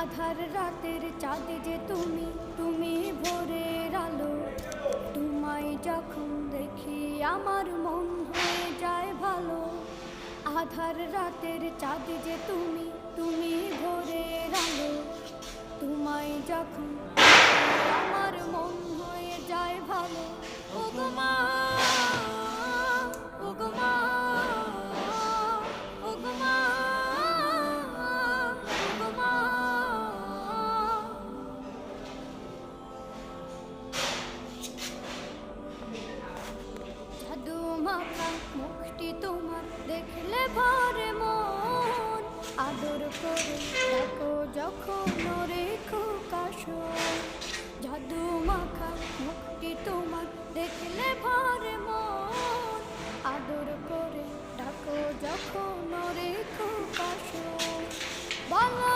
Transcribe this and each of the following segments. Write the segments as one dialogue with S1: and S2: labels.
S1: আধার রাতের চাঁদ যে তুমি, তুমি ভোরের আলো। তোমায় যখন দেখি আমার মন হয়ে যায় ভালো। আধার রাতের চাঁদ যে তুমি, তুমি ভোরের আলো। তোমায় যখন দেখি আমার মন হয়ে যায় ভালো। ওগো মা, ওগো মা, ওগো মা, ওগো মা। জাদু মাখা মুখটি তোমার দেখলে ভরে মন। আদর করে দেখো যখন রেখো কাশন। জাদু মাখা মুখটি তোমার দেখলে ভরে মন। আদর করে ডাকো যখন রেখো কাশন। বলো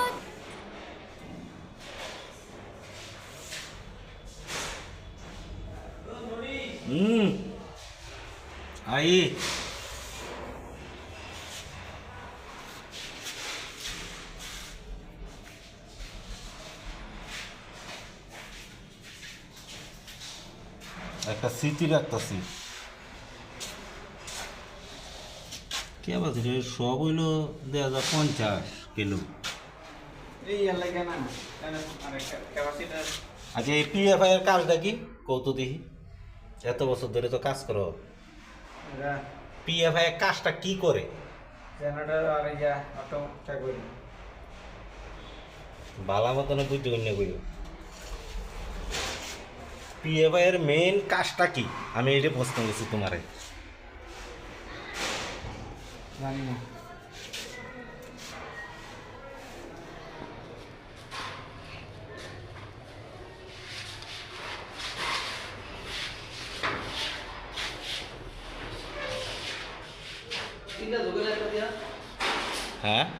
S2: आई একটা স্মৃতি রাখতেছি কে বলছি রে সব হইলো 2050 কিলো আচ্ছা এই পিএফআই এর কাজটা কি কৌত দেখি এত বছর ধরে তো কাজ করো পিএফআই এর কাজটা কি করে বালা মতন বুঝতে অন্য কইও পিএফআই এর মেইন কাজটা কি আমি এটা প্রশ্ন করছি তোমারে
S3: জানি না
S2: হ্যাঁ